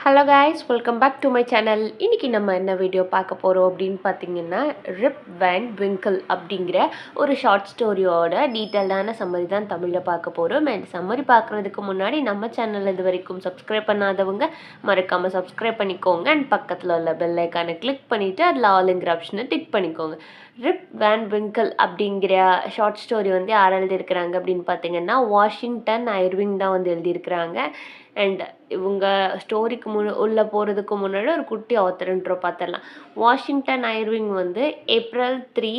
Hello guys, welcome back to my channel. இன்றைக்கி நம்ம என்ன வீடியோ பார்க்க போகிறோம் அப்படின்னு பார்த்தீங்கன்னா, ரிப் வேன் விங்கிள் அப்படிங்கிற ஒரு ஷார்ட் ஸ்டோரியோட டீட்டெயில்டான சம்மரி தான் தமிழில் பார்க்க போகிறோம். அண்ட் சம்மரி பார்க்குறதுக்கு முன்னாடி நம்ம சேனல் இது வரைக்கும் சப்ஸ்கிரைப் பண்ணாதவங்க மறக்காமல் சப்ஸ்கிரைப் பண்ணிக்கோங்க. அண்ட் பக்கத்தில் உள்ள பெல் ஐக்கானை கிளிக் பண்ணிவிட்டு அதில் ஆளுங்கிற ஆப்ஷனை டிக் பண்ணிக்கோங்க. ரிப் வேன் விங்கிள் அப்படிங்கிற ஷார்ட் ஸ்டோரி வந்து யார் எழுதியிருக்கிறாங்க அப்படின்னு பார்த்தீங்கன்னா, வாஷிங்டன் ஐர்விங் தான் வந்து எழுதியிருக்கிறாங்க. அண்ட் இவங்க ஸ்டோரிக்கு உள்ளே போகிறதுக்கு முன்னாடி ஒரு குட்டி ஆத்தர் இன்ட்ரோ பார்த்துடலாம். வாஷிங்டன் ஐர்விங் வந்து April 3,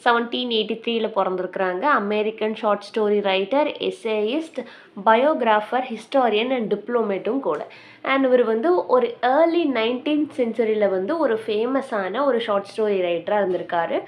1783 பிறந்திருக்கிறாங்க. American short story writer, essayist, biographer, historian and டிப்ளோமேட்டும் கூட. அண்ட் இவர் வந்து ஒரு ஏர்லி 19th சென்ச்சுரியில் வந்து ஒரு ஃபேமஸான ஒரு ஷார்ட் ஸ்டோரி ரைட்டராக இருந்திருக்காரு.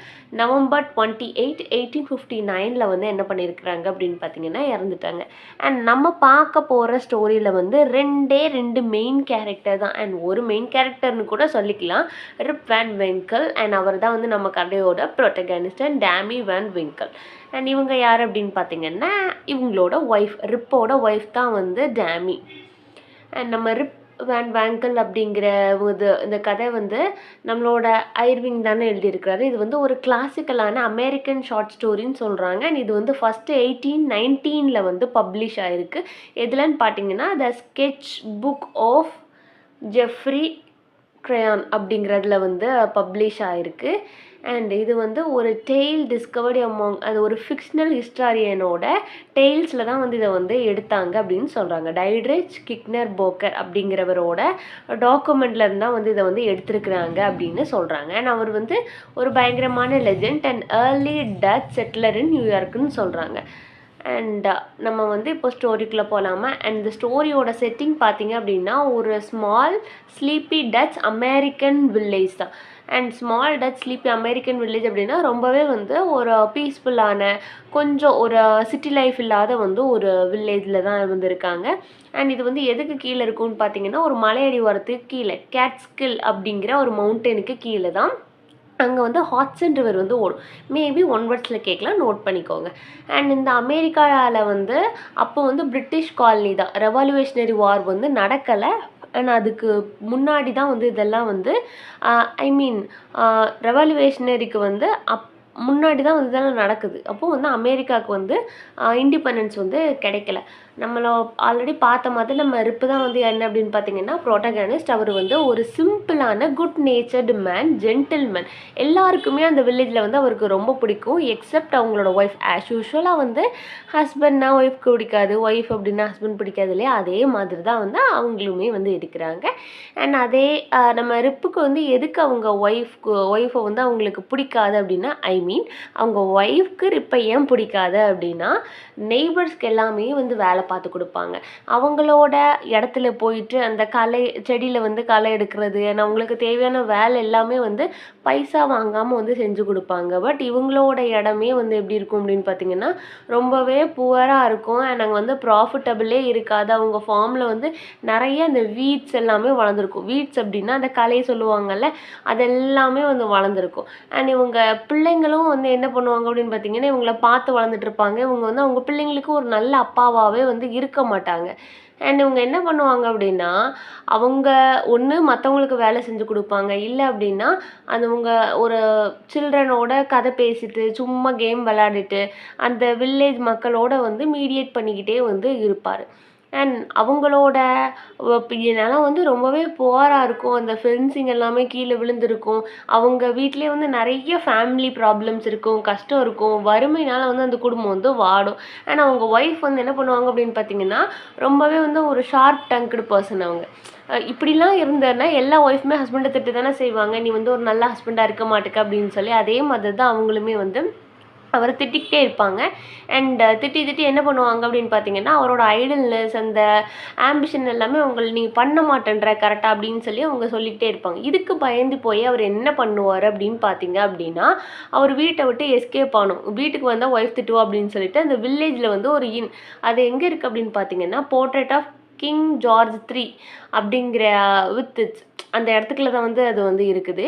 November 28, 1859 வந்து என்ன பண்ணியிருக்கிறாங்க அப்படின்னு பார்த்தீங்கன்னா இறந்துட்டாங்க. அண்ட் நம்ம பார்க்க போகிற ஸ்டோரியில் வந்து ரெண்டு மெயின் கேரக்டர் தான். அண்ட் ஒரு மெயின் கேரக்டர்னு கூட சொல்லிக்கலாம், ரிப் வேன் விங்கிள். அண்ட் அவர் தான் வந்து நம்ம கதையோட ப்ரொட்டகனிஸ்ட் அண்ட் டேமி வேன் விங்கிள். அண்ட் இவங்க யார் அப்படின்னு பார்த்தீங்கன்னா, இவங்களோட ஒய்ஃப், ரிப்போட ஒய்ஃப் தான் வந்து டேமி. அண்ட் நம்ம ரிப் வேன் விங்கிள் அப்படிங்கிற இந்த கதை வந்து நம்மளோட ஐர்விங் தானே எழுதியிருக்கிறாரு. இது வந்து ஒரு கிளாசிக்கலான அமெரிக்கன் ஷார்ட் ஸ்டோரின்னு சொல்கிறாங்க. அண்ட் இது வந்து ஃபஸ்ட்டு 1819 வந்து பப்ளிஷ் ஆகிருக்கு. எதுலன்னு பார்த்தீங்கன்னா, the sketch book of Geoffrey Crayon அப்படிங்கிறதுல வந்து பப்ளிஷ் ஆகிருக்கு. அண்ட் இது வந்து ஒரு டெய்ல் டிஸ்கவர்டு அமாங், அது ஒரு ஃபிக்ஷனல் ஹிஸ்டாரியனோட டெய்ல்ஸில் தான் வந்து இதை வந்து எடுத்தாங்க அப்படின்னு சொல்கிறாங்க. டைட்ரிச் கிக்னர் போக்கர் அப்படிங்கிறவரோட டாக்குமெண்ட்லேருந்து தான் வந்து இதை வந்து எடுத்திருக்கிறாங்க அப்படின்னு சொல்கிறாங்க. அண்ட் அவர் வந்து ஒரு பயங்கரமான லெஜெண்ட் அண்ட் ஏர்லி டச் செட்டிலர் இன் நியூயார்க்குன்னு சொல்கிறாங்க. அண்ட் நம்ம வந்து இப்போ ஸ்டோரிக்குள்ளே போகலாமா? அண்ட் இந்த ஸ்டோரியோட செட்டிங் பார்த்தீங்க அப்படின்னா, ஒரு small sleepy touch American village தான். And small touch sleepy American village அப்படின்னா ரொம்பவே வந்து ஒரு பீஸ்ஃபுல்லான, கொஞ்சம் ஒரு சிட்டி லைஃப் இல்லாத வந்து ஒரு வில்லேஜில் தான் வந்து இருக்காங்க. அண்ட் இது வந்து எதுக்கு கீழே இருக்கும்னு பார்த்தீங்கன்னா, ஒரு மலையடி ஓரத்துக்கு கீழே, கேட்ஸ்கில் அப்படிங்கிற ஒரு மவுண்டனுக்கு கீழே தான் அங்கே வந்து ஹாட்சன் ரிவர் வந்து ஓடும். மேபி ஒன் வேர்ட்ஸில் கேட்கலாம், நோட் பண்ணிக்கோங்க. அண்ட் இந்த அமெரிக்காவில் வந்து அப்போ வந்து பிரிட்டிஷ் காலனி தான். ரெவல்யூஷனரி வார் வந்து நடக்கலை. அண்ட் அதுக்கு முன்னாடி தான் வந்து இதெல்லாம் வந்து ரெவல்யூஷனரிக்கு வந்து முன்னாடி தான் வந்து இதெல்லாம் நடக்குது. அப்போது வந்து அமெரிக்காவுக்கு வந்து இண்டிபெண்டன்ஸ் வந்து கிடைக்கல. நம்மளை ஆல்ரெடி பார்த்த மாதிரி நம்ம ரிப்பு தான் வந்து என்ன அப்படின்னு பார்த்தீங்கன்னா ப்ரோட்டகனிஸ்ட். அவர் வந்து ஒரு சிம்பிளான குட் நேச்சர்டு மேன், ஜென்டில்மேன். எல்லாருக்குமே அந்த வில்லேஜில் வந்து அவருக்கு ரொம்ப பிடிக்கும், எக்ஸப்ட் அவங்களோட ஒய்ஃப். ஆஸ் யூஷுவலாக வந்து ஹஸ்பண்ட்னா ஒய்ஃப்க்கு பிடிக்காது, ஒய்ஃப் அப்படின்னா ஹஸ்பண்ட் பிடிக்காது இல்லையா? அதே மாதிரி தான் வந்து அவங்களுமே வந்து இருக்கிறாங்க. அண்ட் அதே நம்ம ரிப்புக்கு வந்து எதுக்கு அவங்க ஒய்ஃபை வந்து அவங்களுக்கு பிடிக்காது அப்படின்னா, அவங்க ஒய்ஃப்க்கு ரிப்பை ஏன் பிடிக்காது அப்படின்னா, நெய்பர்ஸ்க்கு எல்லாமே வந்து வேலை பார்த்து கொடுப்பாங்க. அவங்களோட இடத்துல போயிட்டு அந்த செடியில் வந்து களை எடுக்கிறது, அவங்களுக்கு தேவையான வேலை எல்லாமே வந்து பைசா வாங்காமல் வந்து செஞ்சு கொடுப்பாங்க. பட் இவங்களோட இடமே வந்து எப்படி இருக்கும் அப்படின்னு பார்த்தீங்கன்னா, ரொம்பவே புவராக இருக்கும். அண்ட் அங்கே வந்து ப்ராஃபிட்டபிளே இருக்காது. அவங்க ஃபார்மில் வந்து நிறைய அந்த வீட்ஸ் எல்லாமே வளர்ந்துருக்கும். வீட்ஸ் அப்படின்னா அந்த கலையை சொல்லுவாங்கல்ல, அதெல்லாமே வந்து வளர்ந்துருக்கும். அண்ட் இவங்க பிள்ளைங்களும் வந்து என்ன பண்ணுவாங்க அப்படின்னு பார்த்தீங்கன்னா, இவங்கள பார்த்து வளர்ந்துட்டு இருப்பாங்க. இவங்க வந்து அவங்க பிள்ளைங்களுக்கு ஒரு நல்ல அப்பாவாகவே வந்து இருக்க மாட்டாங்க. அண்ட் இவங்க என்ன பண்ணுவாங்க அப்படின்னா, அவங்க ஒன்று மற்றவங்களுக்கு வேலை செஞ்சு கொடுப்பாங்க, இல்லை அப்படின்னா அதுவங்க ஒரு சில்ட்ரனோட கதை பேசிட்டு சும்மா கேம் விளையாடிட்டு அந்த வில்லேஜ் மக்களோட வந்து மீடியேட் பண்ணிக்கிட்டே வந்து இருப்பார். அண்ட் அவங்களோட நிலம் வந்து ரொம்பவே புவராக இருக்கும். அந்த ஃபென்சிங் எல்லாமே கீழே விழுந்திருக்கும். அவங்க வீட்டிலே வந்து நிறைய ஃபேமிலி ப்ராப்ளம்ஸ் இருக்கும், கஷ்டம் இருக்கும், வறுமையினால் வந்து அந்த குடும்பம் வந்து வாடும். அண்ட் அவங்க ஒய்ஃப் வந்து என்ன பண்ணுவாங்க அப்படின்னு பார்த்தீங்கன்னா, ரொம்பவே வந்து ஒரு ஷார்ப் டங்க்டு பர்சன் அவங்க. இப்படிலாம் இருந்தேன்னா எல்லா ஒய்ஃபுமே ஹஸ்பண்டை திட்டு தானே செய்வாங்க, நீ வந்து ஒரு நல்ல ஹஸ்பண்டாக இருக்க மாட்டேக்க அப்படின்னு சொல்லி. அதே மாதிரி தான் அவங்களுமே வந்து அவரை திட்டிக்கிட்டே இருப்பாங்க. அண்ட் திட்டி என்ன பண்ணுவாங்க அப்படின்னு பார்த்தீங்கன்னா, அவரோட ஐடல்னஸ், அந்த ஆம்பிஷன் எல்லாமே நீ பண்ண மாட்டேன்ற கரெக்டாக அப்படின்னு சொல்லி அவங்க சொல்லிக்கிட்டே இருப்பாங்க. இதுக்கு பயந்து போய் அவர் என்ன பண்ணுவார் அப்படின்னு பார்த்தீங்க அப்படின்னா, அவர் வீட்டை விட்டு எஸ்கேப் ஆகணும். வீட்டுக்கு வந்தால் ஒய்ஃப் திட்டுவா அப்படின்னு சொல்லிட்டு அந்த வில்லேஜில் வந்து ஒரு அது எங்கே இருக்குது அப்படின்னு பார்த்தீங்கன்னா, போர்ட்ரேட் ஆஃப் கிங் ஜார்ஜ் 3 அப்படிங்கிற அந்த இடத்துக்குள்ள தான் வந்து அது வந்து இருக்குது.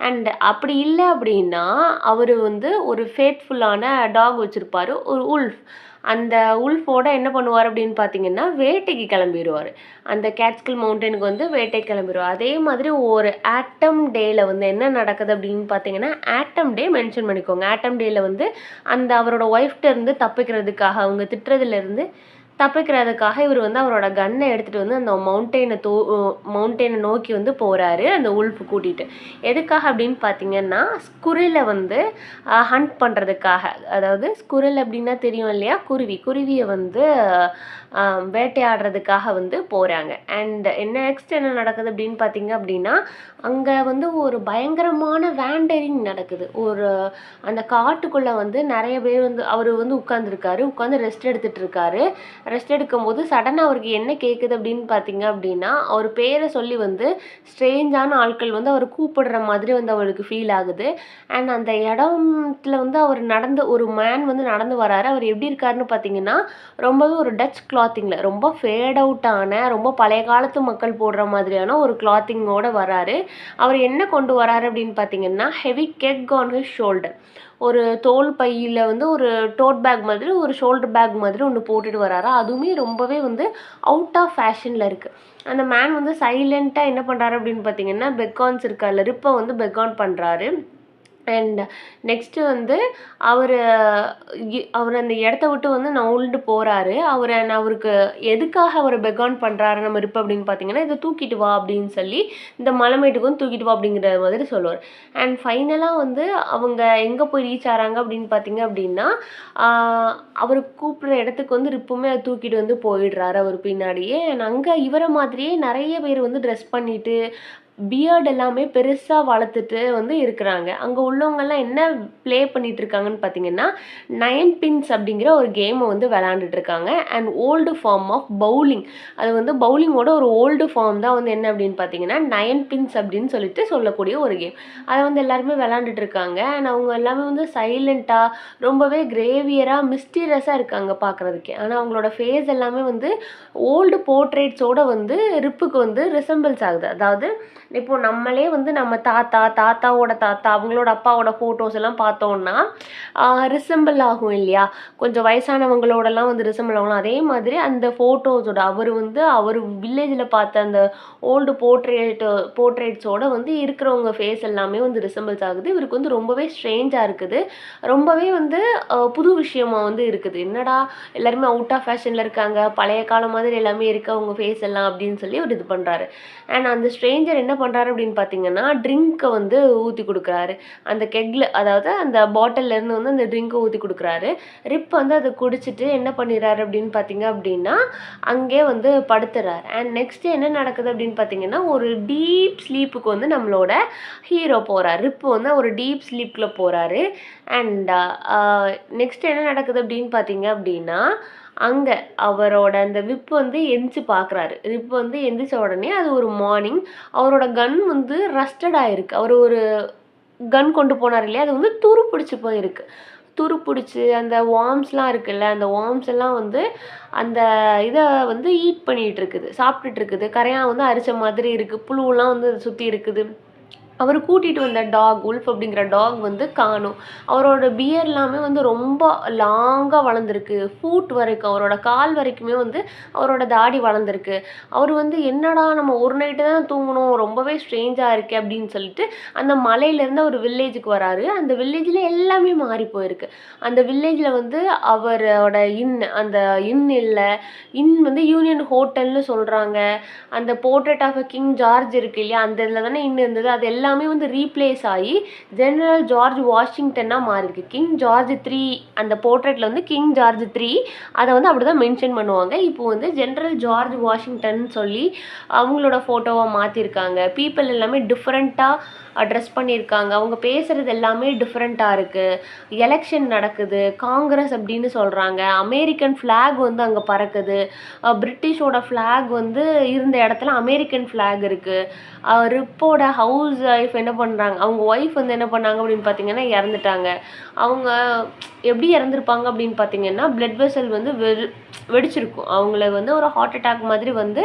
அண்ட் அப்படி இல்லை அப்படின்னா அவர் வந்து ஒரு ஃபேத்ஃபுல்லான டாக் வச்சுருப்பார், ஒரு உல்ஃப். அந்த உல்ஃபோட என்ன பண்ணுவார் அப்படின்னு பார்த்தீங்கன்னா வேட்டைக்கு கிளம்பிடுவார். அந்த கேட்ஸ்கில் மவுண்டனுக்கு வந்து வேட்டைக்கு கிளம்பிடுவார். அதே மாதிரி ஒரு ஆட்டம் டேல வந்து என்ன நடக்குது அப்படின்னு பார்த்தீங்கன்னா, ஆட்டம் டே மென்ஷன் பண்ணிக்கோங்க. ஆட்டம் டேல வந்து அந்த அவரோட ஒய்ஃப்ட்ட இருந்து தப்பிக்கிறதுக்காக, அவங்க திட்டுறதுலேருந்து தப்பிக்கிறதுக்காக இவர் வந்து அவரோட கன்னை எடுத்துகிட்டு வந்து அந்த மவுண்டெயினை நோக்கி வந்து போகிறாரு அந்த உல்ஃப் கூட்டிகிட்டு. எதுக்காக அப்படின்னு பார்த்தீங்கன்னா, ஸ்குரிலை வந்து ஹண்ட் பண்ணுறதுக்காக. அதாவது ஸ்குரில் அப்படின்னா தெரியும் இல்லையா, குருவியை வந்து வேட்டையாடுறதுக்காக வந்து போகிறாங்க. அண்ட் நெக்ஸ்ட் என்ன நடக்குது அப்படின்னு பார்த்தீங்க அப்படின்னா, அங்கே வந்து ஒரு பயங்கரமான வேண்டரிங் நடக்குது. அந்த காட்டுக்குள்ளே வந்து நிறைய பேர் வந்து அவர் வந்து உட்காந்து ரெஸ்ட் எடுத்துகிட்டு இருக்காரு. ரெஸ்ட் எடுக்கும்போது சடனாக அவருக்கு என்ன கேட்குது அப்படின்னு பார்த்தீங்க அப்படின்னா, அவர் பேரை சொல்லி வந்து ஸ்ட்ரேஞ்சான ஆட்கள் வந்து அவர் கூப்பிடுற மாதிரி வந்து அவருக்கு ஃபீல் ஆகுது. அண்ட் அந்த இடத்துல வந்து ஒரு மேன் வந்து நடந்து வராரு. அவர் எப்படி இருக்காருன்னு பார்த்தீங்கன்னா, ரொம்பவே ஒரு டச் கிளாத்திங்கில் ரொம்ப ஃபேட் அவுட்டான, ரொம்ப பழைய காலத்து மக்கள் போடுற மாதிரியான ஒரு கிளாத்திங்கோடு வராரு. அவர் என்ன கொண்டு வராரு அப்படின்னு பார்த்தீங்கன்னா, heavy keg on his shoulder. ஒரு தோல் பையில் வந்து ஒரு டோட் பேக் மாதிரி, ஒரு ஷோல்டர் பேக் மாதிரி ஒன்று போட்டுட்டு வராரு. அதுவுமே ரொம்பவே வந்து அவுட் ஆஃப் ஃபேஷனில் இருக்குது. அந்த மேன் வந்து சைலண்ட்டாக என்ன பண்ணுறாரு அப்படின்னு பார்த்தீங்கன்னா, பெக்கான்ஸ் இருக்கார்ல, ரிப்பை வந்து பெக்கான் பண்ணுறாரு. அண்ட் நெக்ஸ்ட்டு வந்து அவர் அந்த இடத்த விட்டு வந்து நவுண்டு போகிறாரு. அவருக்கு எதுக்காக அவர் பெக்கான் பண்ணுறாரு நம்ம ரிப் அப்படின்னு பார்த்தீங்கன்னா, இதை தூக்கிட்டு வா அப்படின்னு சொல்லி, இந்த மலைமேட்டுக்கு வந்து தூக்கிட்டு வா அப்படிங்கிற மாதிரி சொல்லுவார். அண்ட் ஃபைனலாக வந்து அவங்க எங்கே போய் ரீச் ஆகிறாங்க அப்படின்னு பார்த்தீங்க அப்படின்னா, அவர் கூப்பிட்ற இடத்துக்கு வந்து ரிப்புமே அதை தூக்கிட்டு வந்து போயிடுறாரு அவர் பின்னாடியே. அண்ட் அங்கே இவரை மாதிரியே நிறைய பேர் வந்து ட்ரெஸ் பண்ணிட்டு பியர்ட் எல்லாமே பெருசாக வளர்த்துட்டு வந்து இருக்கிறாங்க. அங்கே உள்ளவங்கெல்லாம் என்ன ப்ளே பண்ணிட்டு இருக்காங்கன்னு பார்த்தீங்கன்னா, 9 பின்ஸ் அப்படிங்கிற ஒரு கேமை வந்து விளாண்டுட்டு இருக்காங்க. And old form of bowling. அது வந்து பவுலிங்கோட ஒரு ஓல்டு ஃபார்ம் தான் வந்து என்ன அப்படின்னு பார்த்தீங்கன்னா, 9 பின்ஸ் அப்படின்னு சொல்லிட்டு சொல்லக்கூடிய ஒரு கேம். அதை வந்து எல்லாருமே விளாண்டுட்டு இருக்காங்க. அண்ட் அவங்க எல்லாமே வந்து சைலண்ட்டாக, ரொம்பவே கிரேவியராக, மிஸ்டீரியஸாக இருக்காங்க பார்க்குறதுக்கே. ஆனால் அவங்களோட ஃபேஸ் எல்லாமே வந்து ஓல்டு போர்ட்ரேட்ஸோடு வந்து ரிப்புக்கு வந்து ரிசம்பிள்ஸ் ஆகுது. அதாவது இப்போ நம்மளே வந்து நம்ம தாத்தாவோட தாத்தா, அவங்களோட அப்பாவோட ஃபோட்டோஸ் எல்லாம் பார்த்தோம்னா ரிசம்பிள் ஆகும் இல்லையா, கொஞ்சம் வயசானவங்களோடலாம் வந்து ரிசம்பிள் ஆகலாம். அதே மாதிரி அந்த ஃபோட்டோஸோட அவர் வில்லேஜில் பார்த்த அந்த ஓல்டு போர்ட்ரேட்ஸோட வந்து இருக்கிறவங்க ஃபேஸ் எல்லாமே வந்து ரிசம்பிள்ஸ் ஆகுது. இவருக்கு வந்து ரொம்பவே ஸ்ட்ரேஞ்சாக இருக்குது. ரொம்பவே வந்து புது விஷயமா வந்து இருக்குது. என்னடா எல்லாருமே அவுட் ஆஃப் ஃபேஷனில் இருக்காங்க, பழைய காலம் மாதிரி எல்லாமே இருக்குது அவங்க ஃபேஸ் எல்லாம் அப்படின்னு சொல்லி அவர் இது பண்ணுறாரு. அண்ட் அந்த ஸ்ட்ரேஞ்சர் என்ன பண்ணுறாரு அப்படின்னு பார்த்தீங்கன்னா, ட்ரிங்க்கை வந்து ஊற்றி கொடுக்குறாரு. அந்த கெக்கில், அதாவது அந்த பாட்டில்லேருந்து வந்து அந்த ட்ரிங்க்கை ஊற்றி கொடுக்குறாரு. ரிப் வந்து அதை குடிச்சிட்டு என்ன பண்ணிடுறாரு அப்படின்னு பார்த்தீங்க அப்படின்னா, அங்கே வந்து படுத்துறாரு. அண்ட் நெக்ஸ்ட்டு என்ன நடக்குது அப்படின்னு பார்த்தீங்கன்னா, ஒரு டீப் ஸ்லீப்புக்கு வந்து நம்மளோட ஹீரோ போகிறார். ரிப் வந்து ஒரு டீப் ஸ்லீப்பில் போகிறாரு. அண்ட் நெக்ஸ்ட் என்ன நடக்குது அப்படின்னு பார்த்தீங்க அப்படின்னா, அங்கே அவரோட அந்த விப் வந்து எந்திரிச்சு பார்க்குறாரு. ரிப் வந்து எந்திரிச்ச உடனே அது ஒரு மார்னிங். அவரோட கன் வந்து ரஸ்டட் ஆகிருக்கு. அவர் ஒரு கன் கொண்டு போனார் இல்லையா, அது வந்து துரு பிடிச்சி போயிருக்கு. துரு பிடிச்சி அந்த வார்ம்ஸ்லாம் இருக்குல்ல, அந்த வார்ம்ஸ் எல்லாம் வந்து அந்த இதை வந்து ஈட் பண்ணிகிட்டு இருக்குது, சாப்பிட்டுட்டு இருக்குது. கரையான் வந்து அரிச்ச மாதிரி இருக்குது, புழுவெல்லாம் வந்து சுற்றி இருக்குது. அவர் கூட்டிகிட்டு வந்த டாக், உல்ஃப் அப்படிங்கிற டாக் வந்து காணும். அவரோட பியர் எல்லாமே வந்து ரொம்ப லாங்காக வளர்ந்துருக்கு. ஃபூட் வரைக்கும், அவரோட கால் வரைக்குமே வந்து அவரோட தாடி வளர்ந்துருக்கு. அவர் வந்து என்னடா நம்ம ஒரு நைட்டு தான் தூங்கணும், ரொம்பவே ஸ்ட்ரேஞ்சாக இருக்கே அப்படின்னு சொல்லிட்டு அந்த மலையிலேருந்து அவர் வில்லேஜுக்கு வராரு. அந்த வில்லேஜில் எல்லாமே மாறி போயிருக்கு. அந்த வில்லேஜில் வந்து அவரோட அந்த இல்லை, வந்து யூனியன் ஹோட்டல்னு சொல்கிறாங்க. அந்த portrait of a king George இருக்கு இல்லையா, அந்த இதில் தானே இருந்தது. அது எல்லாமே வந்து ரீப்ளேஸ் ஆகி ஜெனரல் ஜார்ஜ் வாஷிங்டனாக மாறிருக்கு. கிங் ஜார்ஜ் 3 அந்த போர்ட்ரேட்டில் வந்து கிங் ஜார்ஜ் 3 அதை வந்து அப்படி தான் மென்ஷன் பண்ணுவாங்க. இப்போ வந்து ஜெனரல் ஜார்ஜ் வாஷிங்டன் சொல்லி அவங்களோட ஃபோட்டோவாக மாற்றிருக்காங்க. பீப்புள் எல்லாமே டிஃப்ரெண்ட்டாக ட்ரெஸ் பண்ணியிருக்காங்க. அவங்க பேசுகிறது எல்லாமே டிஃப்ரெண்ட்டாக இருக்குது. எலெக்ஷன் நடக்குது, காங்கிரஸ் அப்படின்னு சொல்கிறாங்க. அமெரிக்கன் ஃப்ளாக் வந்து அங்கே பறக்குது. பிரிட்டிஷோட ஃப்ளாக் வந்து இருந்த இடத்துல அமெரிக்கன் ஃப்ளாக் இருக்குது. ரிப்போட ஹவுஸ் ஒய்ஃப் என்ன பண்ணுறாங்க, அவங்க ஒய்ஃப் வந்து என்ன பண்ணாங்க அப்படின்னு பார்த்தீங்கன்னா இறந்துட்டாங்க. அவங்க எப்படி இறந்துருப்பாங்க அப்படின்னு பார்த்தீங்கன்னா, பிளட் வெசல் வந்து வெடிச்சிருக்கும். அவங்கள வந்து ஒரு ஹார்ட் அட்டாக் மாதிரி வந்து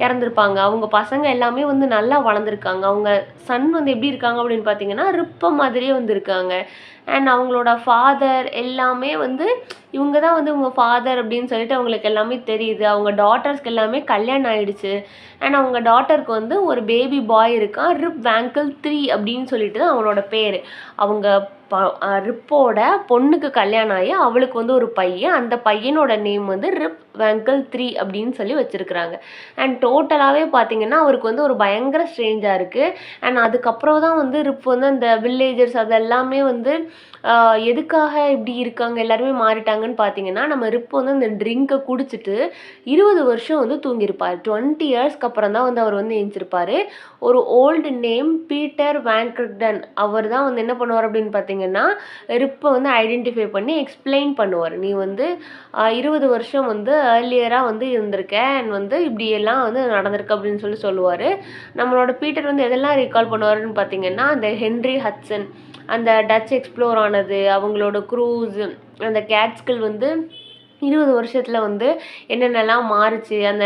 இறந்துருப்பாங்க. அவங்க பசங்க எல்லாமே வந்து நல்லா வளர்ந்துருக்காங்க. அவங்க சன் வந்து எப்படி இருக்காங்க அப்படின்னு பார்த்தீங்கன்னா, ரிப்ப மாதிரியே வந்து இருக்காங்க. அண்ட் அவங்களோட ஃபாதர் எல்லாமே வந்து இவங்க தான் வந்து இவங்க ஃபாதர் அப்படின்னு சொல்லிட்டு அவங்களுக்கு எல்லாமே தெரியுது. அவங்க டாட்டர்ஸ்க்கு எல்லாமே கல்யாணம் ஆயிடுச்சு. அண்ட் அவங்க டாட்டருக்கு வந்து ஒரு பேபி பாய் இருக்கான். ரிப் வேங்கிள் 3 அப்படின்னு சொல்லிட்டு தான் அவனோட பேர். அவங்க ரிப்போட பொண்ணுக்கு கல்யாணம் ஆகி அவளுக்கு வந்து ஒரு பையன். அந்த பையனோட நேம் வந்து ரிப் வேங்கிள் 3 அப்படின்னு சொல்லி வச்சுருக்குறாங்க. அண்ட் டோட்டலாகவே பார்த்தீங்கன்னா அவருக்கு வந்து ஒரு பயங்கர ஸ்ட்ரேஞ்சாக இருக்குது. அண்ட் அதுக்கப்புறம் தான் வந்து ரிப் வந்து அந்த வில்லேஜர்ஸ் அதெல்லாமே வந்து எதுக்காக இப்படி இருக்காங்க எல்லாருமே மாறிட்டாங்கன்னு பார்த்தீங்கன்னா, நம்ம ரிப் வந்து அந்த ட்ரிங்கை குடிச்சிட்டு 20 வருஷம் வந்து தூங்கியிருப்பார். 20 இயர்ஸ்க்கு அப்புறம் தான் வந்து அவர் வந்து எந்திரிச்சிருப்பாரு. ஒரு ஓல்டு நேம் பீட்டர் வேன்கர்டன் அவர் தான் வந்து என்ன பண்ணுவார் அப்படின்னு பார்த்தீங்கன்னா, ரிப்பை வந்து ஐடென்டிஃபை பண்ணி எக்ஸ்பிளைன் பண்ணுவார். நீ வந்து 20 வருஷம் வந்து ஏர்லியராக வந்து இருந்திருக்க அண்ட் வந்து இப்படியெல்லாம் வந்து நடந்திருக்கு அப்படின்னு சொல்லி சொல்லுவார். நம்மளோட பீட்டர் வந்து எதெல்லாம் ரீகால் பண்ணுவாருன்னு பார்த்தீங்கன்னா, அந்த ஹென்ரி ஹட்சன் அந்த டச் எக்ஸ்ப்ளோர் ஆனது, அவங்களோட க்ரூஸ், அந்த கேட்ஸ்கில் வந்து 20 வருஷத்துல வந்து என்னென்னலாம் மாறுச்சு. அந்த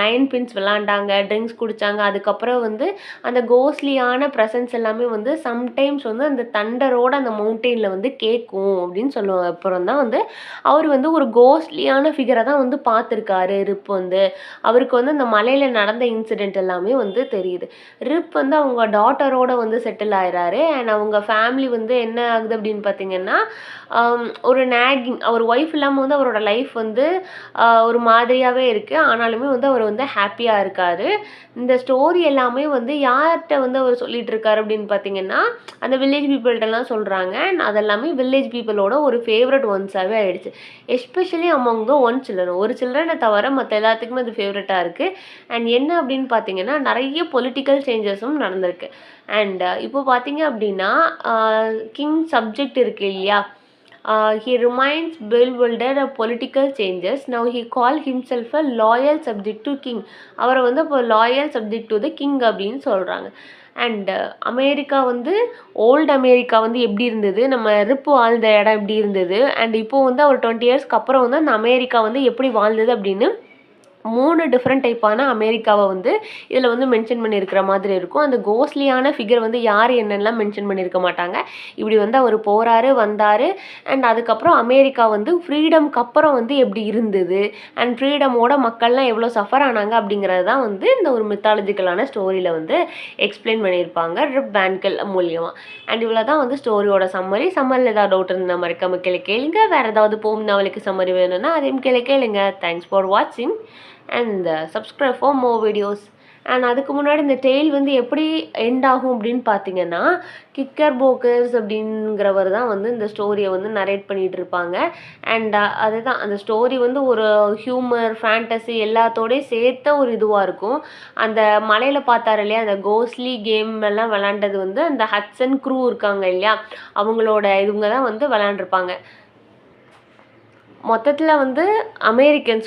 9 பின்ஸ் விளாண்டாங்க, ட்ரிங்க்ஸ் குடிச்சாங்க. அதுக்கப்புறம் வந்து அந்த கோஸ்ட்லியான ப்ரெசன்ஸ் எல்லாமே வந்து சம்டைம்ஸ் வந்து அந்த தண்டரோட அந்த மவுண்டெயின்ல வந்து கேட்கும் அப்படின்னு சொல்லுவாங்க. அப்புறம் தான் வந்து அவர் வந்து ஒரு கோஸ்ட்லியான ஃபிகரை தான் வந்து பார்த்துருக்காரு ரிப் வந்து. அவருக்கு வந்து அந்த மலையில நடந்த இன்சிடென்ட் எல்லாமே வந்து தெரியுது. ரிப் வந்து அவங்க டாட்டரோட வந்து செட்டில் ஆயிறாரு. அண்ட் அவங்க ஃபேமிலி வந்து என்ன ஆகுது அப்படின்னு பார்த்தீங்கன்னா, ஒரு நேகிங் அவர் ஒய்ஃப் இல்லாமல் வந்து அவரோட லைஃப் வந்து ஒரு மாதிரியாகவே இருக்குது. ஆனாலுமே வந்து அவர் வந்து ஹாப்பியாக இருக்கார். இந்த ஸ்டோரி எல்லாமே வந்து யார்கிட்ட வந்து அவர் சொல்லிட்டு இருக்காரு அப்படின்னு பார்த்தீங்கன்னா, அந்த வில்லேஜ் பீப்புள்கிட்டலாம் சொல்கிறாங்க. அண்ட் அதெல்லாமே வில்லேஜ் பீப்புளோட ஒரு ஃபேவரட் ஒன்ஸாகவே ஆயிடுச்சு. Especially among the one children. ஒரு சில்ட்ரனை தவிர மற்ற எல்லாத்துக்குமே அது ஃபேவரட்டாக இருக்குது. அண்ட் என்ன அப்படின்னு பார்த்தீங்கன்னா, நிறைய பொலிட்டிக்கல் சேஞ்சஸும் நடந்திருக்கு. அண்ட் இப்போ பார்த்தீங்க அப்படின்னா, கிங் சப்ஜெக்ட் இருக்கு இல்லையா, he remains bewildered of political changes. Now he call himself a loyal subject to king. அவரை வந்து இப்போ loyal subject to the king அப்படின்னு சொல்கிறாங்க. அண்ட் அமெரிக்கா வந்து ஓல்டு அமெரிக்கா வந்து எப்படி இருந்தது, நம்ம ரிப் வாழ்ந்த இடம் எப்படி இருந்தது, அண்ட் இப்போது வந்து அவர் 20 இயர்ஸ்க்கு அப்புறம் வந்து அந்த அமெரிக்கா வந்து எப்படி வாழ்ந்தது அப்படின்னு 3 டிஃப்ரெண்ட் டைப்பான அமெரிக்காவை வந்து இதில் வந்து மென்ஷன் பண்ணியிருக்கிற மாதிரி இருக்கும். அந்த கோஸ்ட்லியான ஃபிகர் வந்து யார் என்னெல்லாம் மென்ஷன் பண்ணியிருக்க மாட்டாங்க. இப்படி வந்து அவர் போகிறாரு வந்தார். அண்ட் அதுக்கப்புறம் அமெரிக்கா வந்து ஃப்ரீடம்க்கு அப்புறம் வந்து எப்படி இருந்தது அண்ட் ஃப்ரீடமோட மக்கள்லாம் எவ்வளோ சஃபர் ஆனாங்க அப்படிங்கிறது தான் வந்து இந்த ஒரு மித்தாலஜிக்கலான ஸ்டோரியில் வந்து எக்ஸ்பிளைன் பண்ணியிருப்பாங்க ரிப் வேன்கல் மூலியமாக. அண்ட் இவ்வளோ தான் வந்து ஸ்டோரியோட சம்மரியில் ஏதாவது டவுட் இருந்தால் மறக்காம கேளுங்க. வேறு ஏதாவது போம் நாவலுக்கு சம்மரி வேணும்னா அதையும் கேளுங்க. தேங்க்ஸ் ஃபார் வாட்சிங் and subscribe for more videos. And அதுக்கு முன்னாடி இந்த டெய்ல் வந்து எப்படி எண்ட் ஆகும் அப்படின்னு பார்த்தீங்கன்னா, கிக்கர் போக்கர்ஸ் அப்படிங்கிறவர் தான் வந்து இந்த ஸ்டோரியை வந்து நரேட் பண்ணிகிட்டு இருப்பாங்க. அண்ட் அதுதான் அந்த ஸ்டோரி வந்து ஒரு ஹியூமர் ஃபேண்டசி எல்லாத்தோடையும் சேர்த்த ஒரு இதுவாக இருக்கும். அந்த மலையில் பார்த்தாரு இல்லையா, அந்த கோஸ்ட்லி கேம் எல்லாம் விளாண்டது வந்து அந்த ஹட்சன் க்ரூ இருக்காங்க இல்லையா, அவங்களோட இவங்க தான் வந்து விளாண்டுருப்பாங்க. மொத்தத்தில் வந்து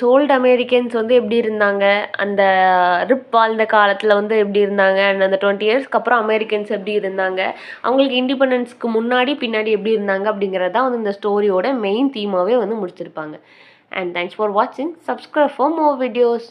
ஓல்டு அமெரிக்கன்ஸ் வந்து எப்படி இருந்தாங்க, அந்த ரிப் வாழ்ந்த காலத்தில் வந்து எப்படி இருந்தாங்க, அண்ட் அந்த 20 இயர்ஸ்க்கு அப்புறம் அமெரிக்கன்ஸ் எப்படி இருந்தாங்க, அவங்களுக்கு இண்டிபெண்டன்ஸ்க்கு முன்னாடி பின்னாடி எப்படி இருந்தாங்க அப்படிங்கிறது தான் வந்து இந்த ஸ்டோரியோட மெயின் தீமாகவே வந்து முடிச்சிருப்பாங்க. அண்ட் தேங்க்ஸ் ஃபார் வாட்சிங். Subscribe for more videos.